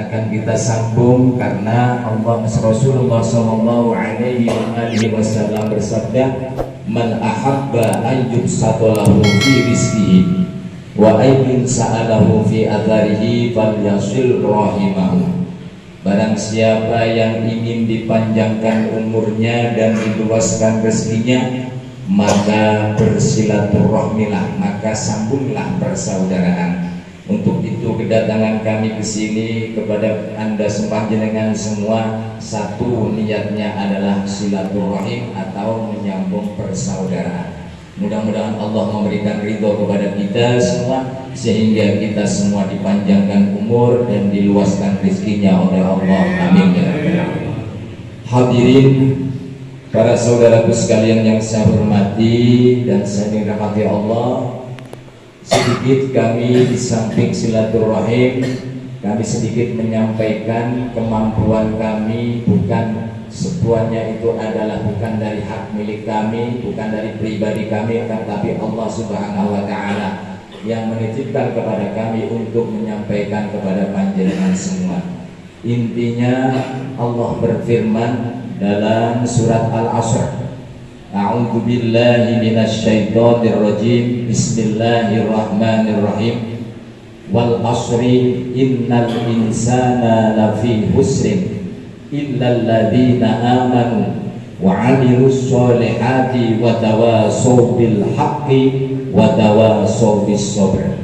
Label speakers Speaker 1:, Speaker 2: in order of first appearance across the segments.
Speaker 1: akan kita sambung karena Rasulullah Shallallahu Alaihi Wasallam bersabda, "Man ahabba an yubsatalahu fi rizqihi wa ayyun sa'alahu fi atharihi falyasil rahimahu." Barang siapa yang ingin dipanjangkan umurnya dan diluaskan rezekinya, maka bersilaturahmilah, maka sambunglah persaudaraan. Untuk itu kedatangan kami ke sini kepada Anda sempanjenengan semua, satu niatnya adalah silaturahim atau menyambung persaudaraan. Mudah-mudahan Allah memberikan ridho kepada kita semua sehingga kita semua dipanjangkan umur dan diluaskan rezekinya oleh Allah. Amin ya rabbal. Hadirin, para saudaraku sekalian yang saya hormati dan saya dirahmati Allah, sedikit kami di samping silaturahim, kami sedikit menyampaikan kemampuan kami, bukan semuanya itu adalah bukan dari hak milik kami, bukan dari pribadi kami, tetapi Allah Subhanahu wa Ta'ala yang menitipkan kepada kami untuk menyampaikan kepada panjenengan semua. Intinya Allah berfirman dalam surat Al-Asr, A'udzu billahi minasyaitonir rajim. Bismillahirrahmanirrahim. Wal asri innal insana lafi husrin illal ladzina amanu wa 'amilus sholihati wa tawasaw bil haqqi wa tawasaw bis sabr.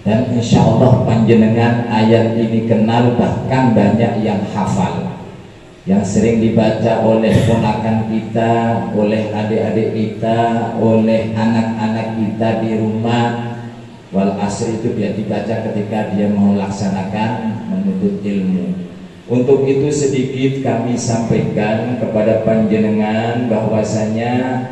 Speaker 1: Dan insyaallah panjenengan ayat ini kenal, bahkan banyak yang hafal, yang sering dibaca oleh ponakan kita, oleh adik-adik kita, oleh anak-anak kita di rumah. Wal asri itu biar dibaca ketika dia mau melaksanakan menuntut ilmu. Untuk itu sedikit kami sampaikan kepada panjenengan bahwasanya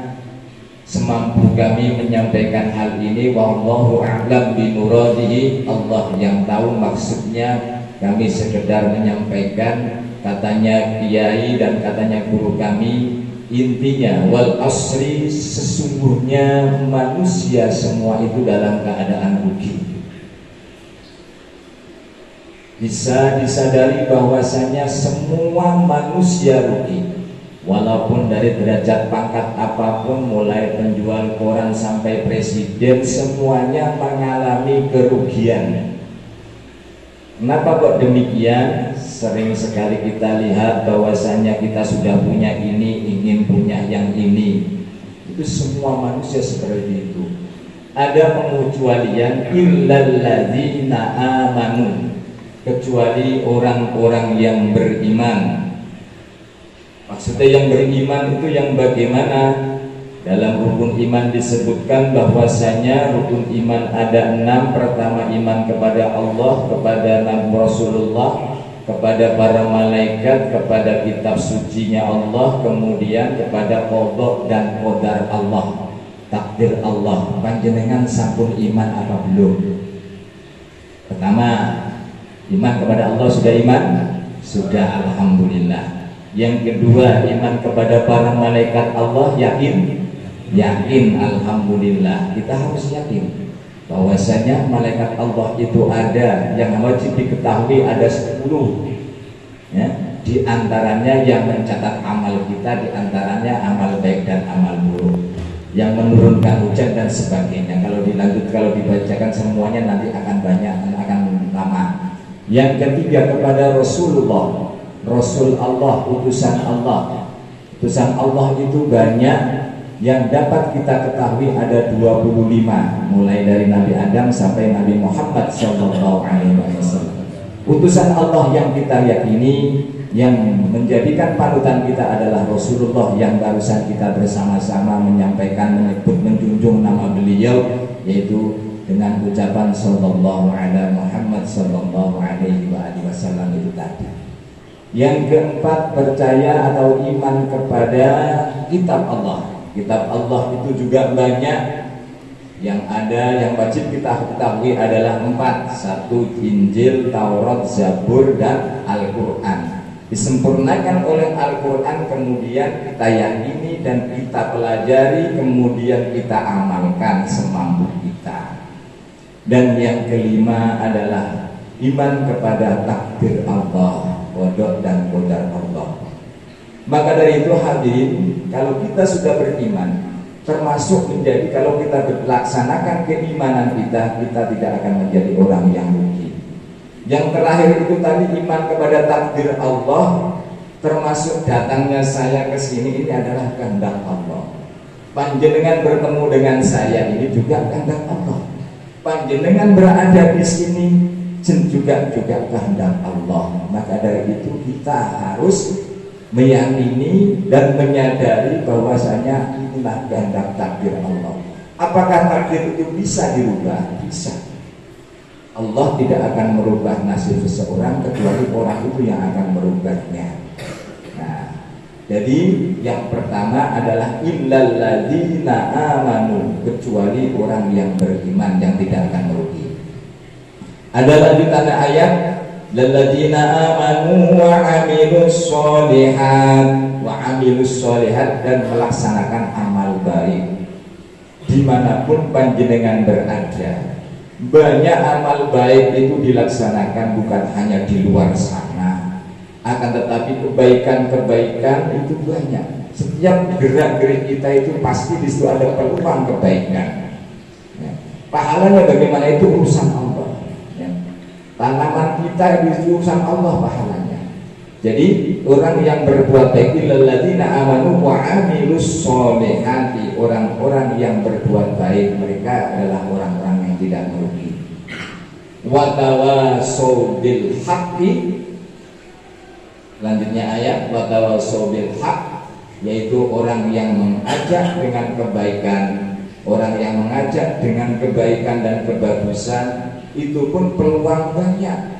Speaker 1: semampu kami menyampaikan hal ini. Wallahu a'lam binuradihi, Allah yang tahu maksudnya. Kami sekedar menyampaikan, katanya kiai dan katanya guru kami, intinya wal asri, sesungguhnya manusia semua itu dalam keadaan rugi. Bisa disadari bahwasanya semua manusia rugi, walaupun dari derajat pangkat apapun, mulai penjual koran sampai presiden, semuanya mengalami kerugian. Kenapa kok demikian? Sering sekali kita lihat bahwasanya kita sudah punya ini, ingin punya yang ini. Itu semua manusia seperti itu. Ada pengecualian, illal ladzina amanu, kecuali orang-orang yang beriman. Maksudnya yang beriman itu yang bagaimana? Dalam rukun iman disebutkan bahwasanya rukun iman ada 6. Pertama, iman kepada Allah, kepada Nabi Rasulullah, kepada para malaikat, kepada kitab sucinya Allah, kemudian kepada qada dan qadar Allah, takdir Allah. Panjenengan sampun iman apa belum? Pertama, iman kepada Allah sudah iman? Sudah, alhamdulillah. Yang kedua, iman kepada para malaikat Allah, yakin? Yakin, alhamdulillah. Kita harus yakin bahwasanya malaikat Allah itu ada, yang wajib diketahui ada 10 ya. Di antaranya yang mencatat amal kita, di antaranya amal baik dan amal buruk, yang menurunkan hujan dan sebagainya. Kalau dibacakan semuanya nanti akan banyak, akan lama. Yang ketiga, kepada Rasulullah, Rasul Allah, utusan Allah. Utusan Allah itu banyak, yang dapat kita ketahui ada 25, mulai dari Nabi Adam sampai Nabi Muhammad SAW. Utusan Allah yang kita yakini, yang menjadikan panutan kita adalah Rasulullah, yang barusan kita bersama-sama menyampaikan, menyebut, menjunjung nama beliau, yaitu dengan ucapan sallallahu ala Muhammad sallallahu alaihi wasallam itu tadi. Yang keempat, percaya atau iman kepada kitab Allah. Kitab Allah itu juga banyak. Yang ada, yang wajib kita ketahui adalah 4. 1. Injil, Taurat, Zabur, dan Al-Quran. Disempurnakan oleh Al-Quran, kemudian kita yakini dan kita pelajari, kemudian kita amalkan semampu kita. Dan yang kelima adalah iman kepada takdir Allah, qada dan qadar Allah. Maka dari itu hadirin, kalau kita sudah beriman, termasuk menjadi kalau kita melaksanakan keimanan kita tidak akan menjadi orang yang rugi. Yang terakhir itu tadi iman kepada takdir Allah, termasuk datangnya saya ke sini ini adalah kehendak Allah. Panjenengan bertemu dengan saya ini juga kehendak Allah. Panjenengan berada di sini juga kehendak Allah. Maka dari itu kita harus meyakini dan menyadari bahwasanya inilah kehendak takdir Allah. Apakah takdir itu bisa dirubah? Bisa. Allah tidak akan merubah nasib seseorang kecuali orang itu yang akan merubahnya. Nah, jadi yang pertama adalah illal ladzina amanu, kecuali orang yang beriman yang tidak akan merugi. Ada lanjutan ayat, lalladzina amanu wa amilus sholihat dan melaksanakan amal baik dimanapun panjenengan berada. Banyak amal baik itu dilaksanakan bukan hanya di luar sana, akan tetapi kebaikan-kebaikan itu banyak. Setiap gerak-gerik kita itu pasti di situ ada peluang kebaikan. Pahalanya bagaimana itu urusan Allah. Tanaman kita di urusan Allah pahalanya. Jadi orang yang berbuat baik illalladzina amanu wa amilus sholihati, orang-orang yang berbuat baik mereka adalah orang-orang yang tidak merugi. Wa tawassaw bil haqqi, lanjutnya ayat wa tawassaw bil haqq, yaitu orang yang mengajak dengan kebaikan, orang yang mengajak dengan kebaikan dan kebagusan. Itu pun peluang banyak.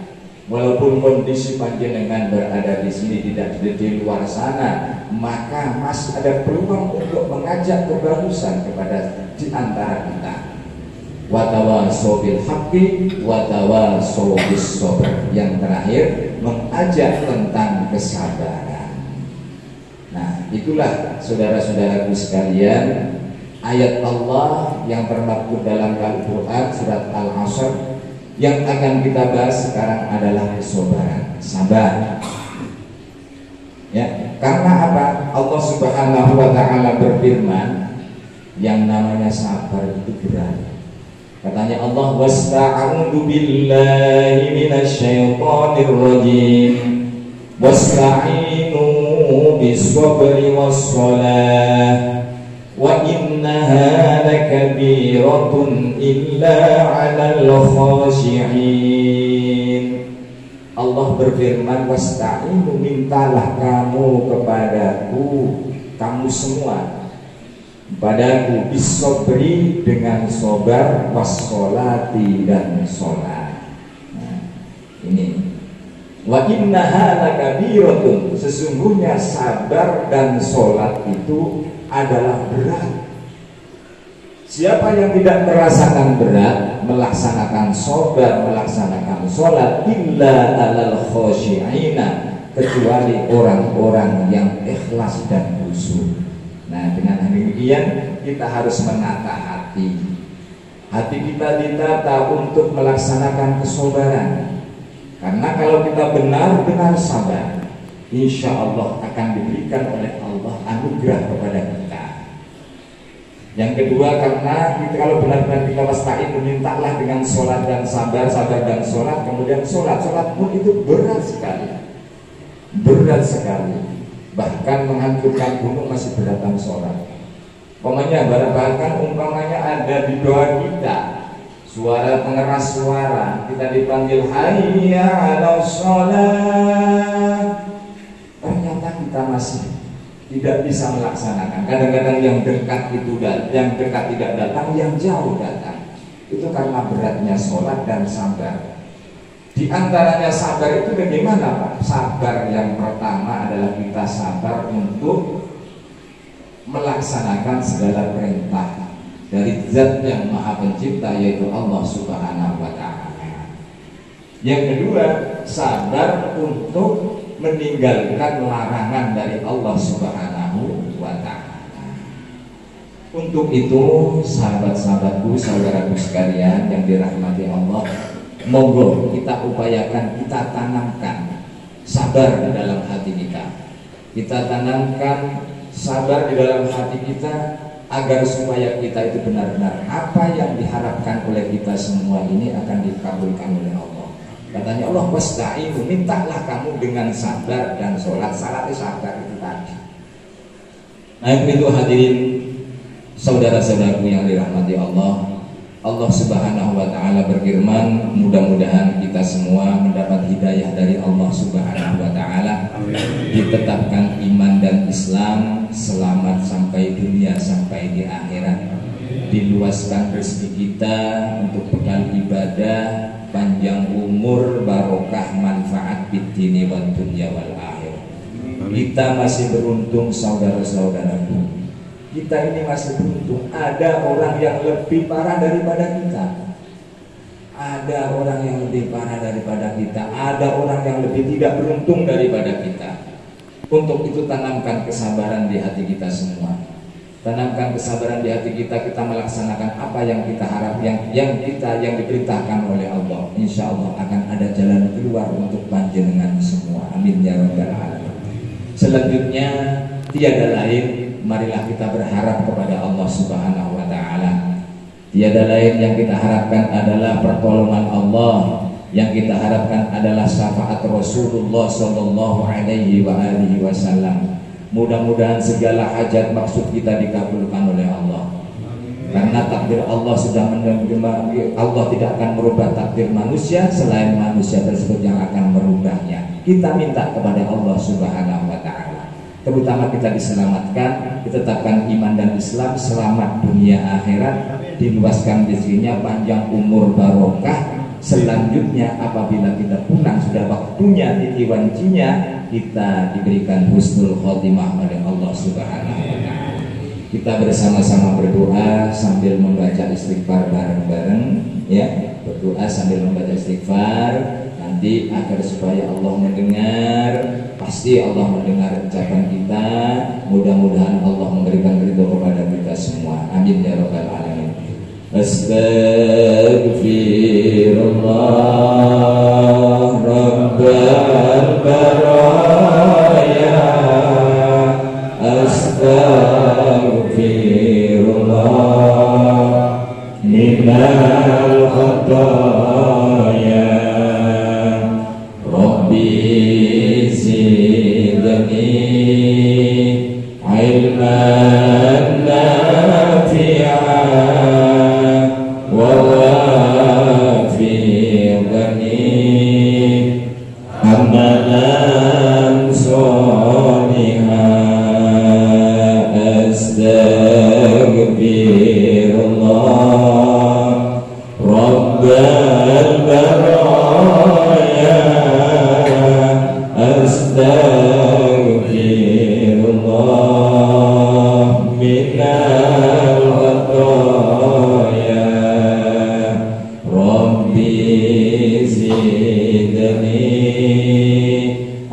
Speaker 1: Walaupun kondisi panjenengan berada di sini tidak di luar sana, maka masih ada peluang untuk mengajak kebagusan kepada di antara kita. Wa tawassaw bil haqqi wa tawassaw bis sabr. Yang terakhir mengajak tentang kesabaran. Nah, itulah saudara-saudaraku sekalian, ayat Allah yang termaktub dalam Al-Quran surat Al-Asr. Yang akan kita bahas sekarang adalah kesabaran, sabar. Ya, karena apa? Allah Subhanahu wa taala berfirman, yang namanya sabar itu berat. Katanya Allah, wasta'udzu billahi minasyaitonir rajim. Wasta'inu bis-sabri was-shalah. Wa innaha lakabiratun illa 'alal khashi'in. Allah berfirman, wasta'inu, mintalah kamu kepadaku, kamu semua padaku, bis-sabri, dengan sabar, was-sholati, dan sholat. Nah, ini wa innaha lakabiratun, sesungguhnya sabar dan sholat itu adalah berat. Siapa yang tidak merasakan berat melaksanakan sabar, melaksanakan sholat, illa alal khosyi'ina, kecuali orang-orang yang ikhlas dan khusyuk. Nah, dengan demikian kita harus menata hati. Hati kita ditata untuk melaksanakan kesabaran. Karena kalau kita benar-benar sabar, insya Allah akan diberikan oleh Allah anugerah kepada kita. Yang kedua, karena kita kalau benar-benar kita wasta'in, mintalah dengan sholat dan sabar, sabar dan sholat, kemudian sholat pun itu berat sekali, bahkan menghancurkan gunung masih beratan sholat. Bahkan umpamanya ada di doa kita suara pengeras suara, kita dipanggil hayya 'alas shalah, ternyata kita masih tidak bisa melaksanakan. Kadang-kadang yang dekat itu yang dekat tidak datang, yang jauh datang. Itu karena beratnya sholat dan sabar. Di antaranya sabar itu bagaimana, Pak? Sabar yang pertama adalah kita sabar untuk melaksanakan segala perintah dari Zat yang Maha Pencipta, yaitu Allah Subhanahu wa taala. Yang kedua, sabar untuk meninggalkan larangan dari Allah Subhanahu wa ta'ala. Untuk itu, sahabat-sahabatku, saudaraku sekalian yang dirahmati Allah, Monggo kita upayakan, kita tanamkan sabar di dalam hati kita. Kita tanamkan sabar di dalam hati kita agar supaya kita itu benar-benar apa yang diharapkan oleh kita semua ini akan dikabulkan oleh Allah. Katanya Allah, wasta'inu, mintalah kamu dengan sabar dan sholat. Salatnya sabar itu tadi. Nah itu hadirin saudara-saudaraku yang dirahmati Allah. Allah Subhanahu wa Ta'ala berfirman, mudah-mudahan kita semua mendapat hidayah dari Allah Subhanahu wa Ta'ala, ditetapkan iman dan Islam, selamat sampai dunia sampai di akhirat, diluaskan rezeki kita untuk bekal ibadah, panjang umur, barokah, manfaat di dini wal dunya wal akhir. Kita masih beruntung saudara-saudaraku. Kita ini masih beruntung. Ada orang yang lebih parah daripada kita. Ada orang yang lebih parah daripada kita. Ada orang yang lebih tidak beruntung daripada kita. Untuk itu tanamkan kesabaran di hati kita semua. Tanamkan kesabaran di hati kita. Kita melaksanakan apa yang kita harap, yang diperintahkan oleh Allah. Insya Allah akan ada jalan keluar untuk panjenengan semua. Amin ya rabbal alamin. Selanjutnya tiada lain, marilah kita berharap kepada Allah Subhanahu wa Ta'ala. Tiada lain yang kita harapkan adalah pertolongan Allah, yang kita harapkan adalah syafaat Rasulullah sallallahu alaihi wasallam. Mudah-mudahan segala hajat maksud kita dikabulkan oleh Allah. Karena takdir Allah sudah menerima, Allah tidak akan merubah takdir manusia selain manusia tersebut yang akan merubahnya. Kita minta kepada Allah Subhanahu wa Ta'ala, terutama kita diselamatkan, ditetapkan iman dan Islam, selamat dunia akhirat, diluaskan rezekinya, panjang umur, barokah. Selanjutnya apabila kita pulang sudah waktunya titi wancinya, kita diberikan husnul khotimah oleh Allah Subhanahu wa Ta'ala. Kita bersama-sama berdoa sambil membaca istighfar bareng-bareng, ya. Berdoa sambil membaca istighfar, nanti agar supaya Allah mendengar. Pasti Allah mendengar ucapan kita. Mudah-mudahan Allah memberikan ridho kepada kita semua. Amin ya rabbal alamin. Astaghfirullah rabbal baraya. Astaghfirullah minal khataya. Rabbi zidni ilman nafi'an wa wafiqni amalan sholihan. Astaghfirullah rabbal baraya. Astaghfirullah minal khataya. Rabbi zidni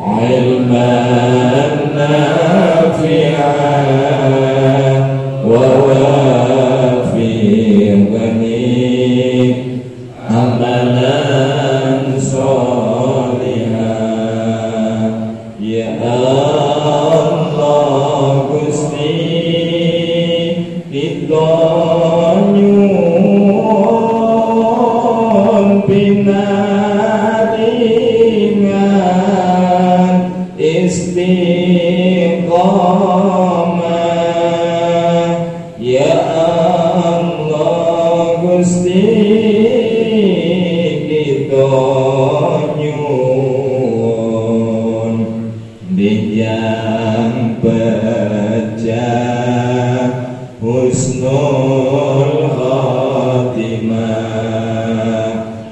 Speaker 1: ilman nafi'an wa wafiqni amalan sholihan. Ya Allah Gusti kita nyuwun pinaringan istiqomah. Ya Allah Gusti kita nyuwun dijang pecah husnul khotimah.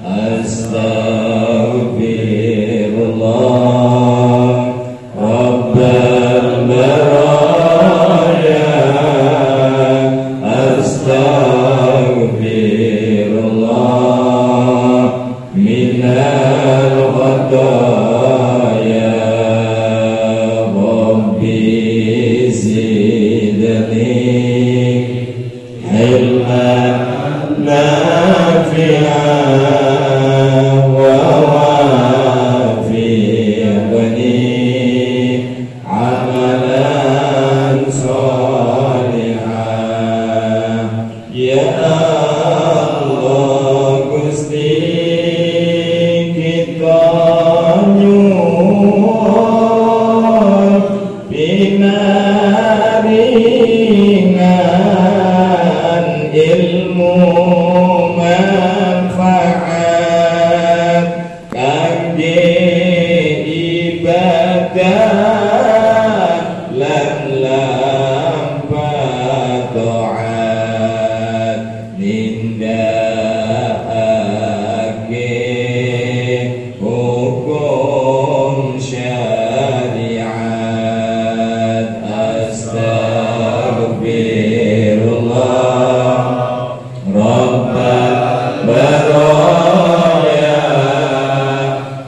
Speaker 1: Astaghfirullah rabbal baraya. Astaghfirullah minal khataya. Rabbi zidni ilman nafi'an Ya Allah Gusti kita nyuwun pinaringan ilmu manfaat kangge ibadah lan lampah taat nindakake hukum syariat astagfirullah rabbal baraya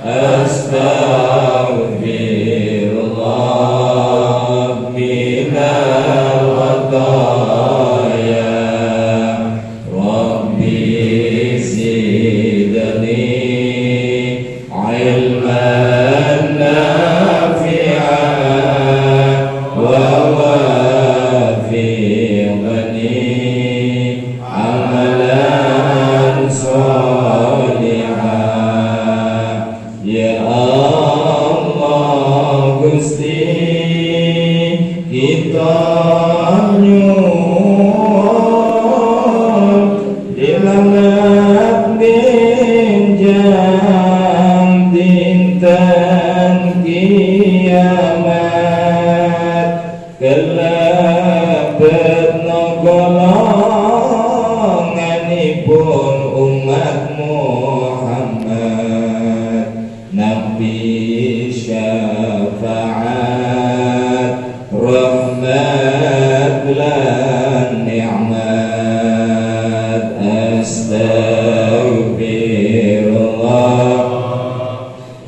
Speaker 1: astagfirullah minal khataya rabbi zidni ilman nafi'an wa wafiqni amalan sholihan. Ya Allah Gusti kita nyuwun dilangat benjang dinten kiamat kelebetna golonganipun umat Muhammad nabi syafaat rahmat lan ni'mat astagfirullah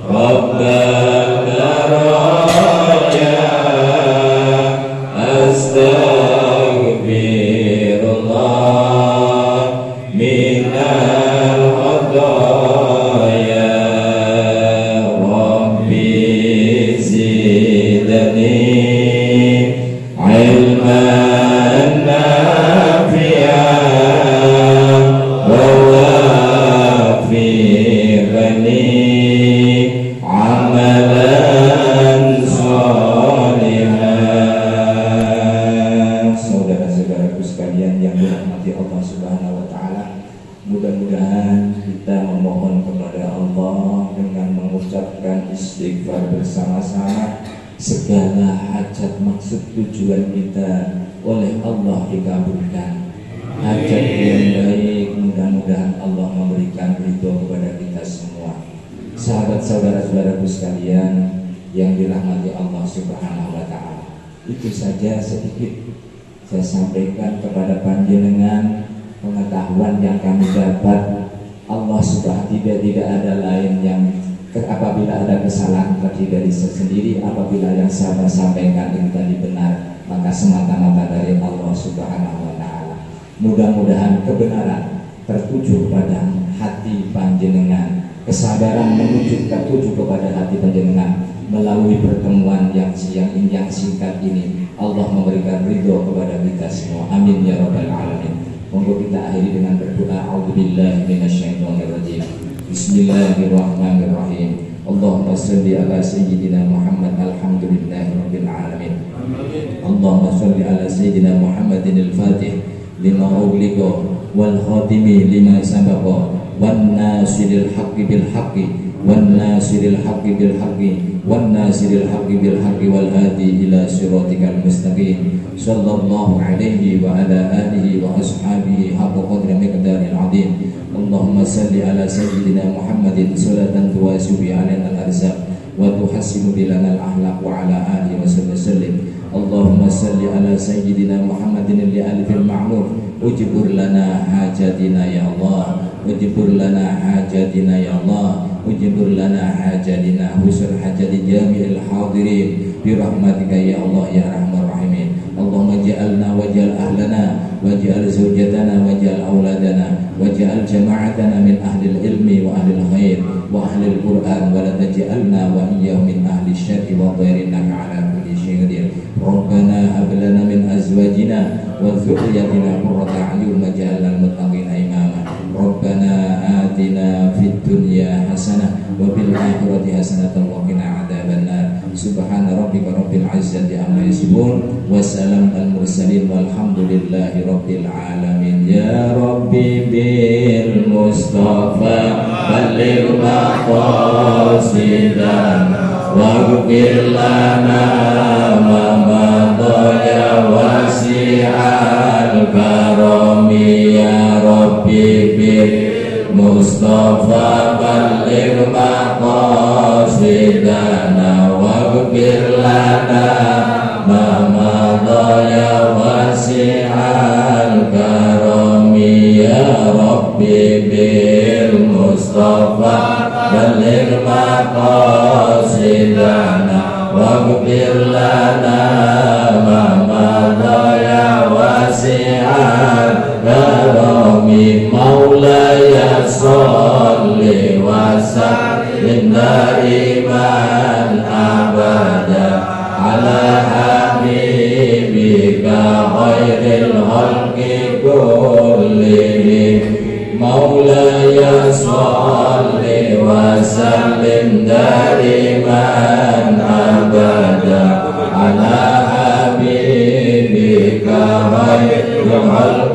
Speaker 1: rabbal baraya astagfirullah minal khataya rabbi zidni ilman nafi'an wa wafiqni amalan sholihan. Saudara-saudaraku sekalian yang dirahmati Allah Subhanahu wa taala, mudah-mudahan kita memohon kepada Allah dengan mengucapkan istighfar bersama-sama, segala hajat maksud tujuan kita oleh Allah dikabulkan. Hajat yang baik mudah-mudahan Allah memberikan ridho kepada kita semua. Sahabat saudara-saudaraku sekalian yang dirahmati Allah Subhanahu wa taala, itu saja sedikit saya sampaikan kepada panjenengan pengetahuan yang kami dapat. Allah sudah tidak ada lain yang apabila ada kesalahan tadi dari saya sendiri, apabila yang saya sampaikan itu tadi benar, maka semata-mata dari Allah Subhanahu wa taala. Mudah-mudahan kebenaran tertuju pada hati panjenengan, kesabaran tertuju kepada hati panjenengan melalui pertemuan yang singkat ini. Allah memberikan ridho kepada kita semua. Amin ya rabbal alamin. Monggo kita akhiri dengan berdoa. A'udzubillahi minasyaitonirrajim. Bismillahirrahmanirrahim. Allahumma shalli ala sayyidina Muhammad alhamdulillahi rabbil alamin. Allahumma shalli ala sayyidina Muhammadin al-Fatih lima ughliqa wal khatimi lima sabaqa wan nasiril haqqi bil haqqi والناصر الحق بالحق والناصر الحق بالحق والهادي إلى صراطك المستقيم صلى الله عليه وعلى آله وأصحابه حق قدر مقدار العظيم. اللهم صل على سيدنا محمد صلاة تواسي علينا الأرزاق وتحسن بلنا الأخلاق وعلى آله وسلم. اللهم صل على سيدنا محمد لألف المعمور اجبر لنا حاجاتنا يا الله اجبر لنا حاجاتنا يا الله اجبر لنا حاجاتنا وسر حاجات جميع الحاضرين برحمتك يا الله يا أرحم الراحمين. اللهم اجعلنا واجعل أهلنا واجعل زوجتنا واجعل أولادنا واجعل جماعتنا من أهل العلم وأهل الخير وأهل القرآن ولا تجعلنا وإياهم من أهل الشر والضير إنك على كل شيء قدير. ربنا هب لنا من أزواجنا وذرياتنا قرة أعين واجعل hasanatan wa qina adzabannar. Subhana rabbika rabbil izzati amma yasifun wa salamun mursalin walhamdulillahi rabbil alamin. Ya Rabbi bil Mustafa balligh maqasidana waghfir lana ma madaya wasi'al karami. Ya Rabbi bil Mustafa balligh maqasidana waghfir lana ma madaya wasi'al karami. Ya Rabbi bil Mustafa balligh maqasidana waghfir lana ma madaya wasi'al karami. Maulaya sholli wa sallim daiman abada ala habibika khairil khalqi kullihim. Maulaya sholli wa sallim daiman abada ala habibika khairil khalqi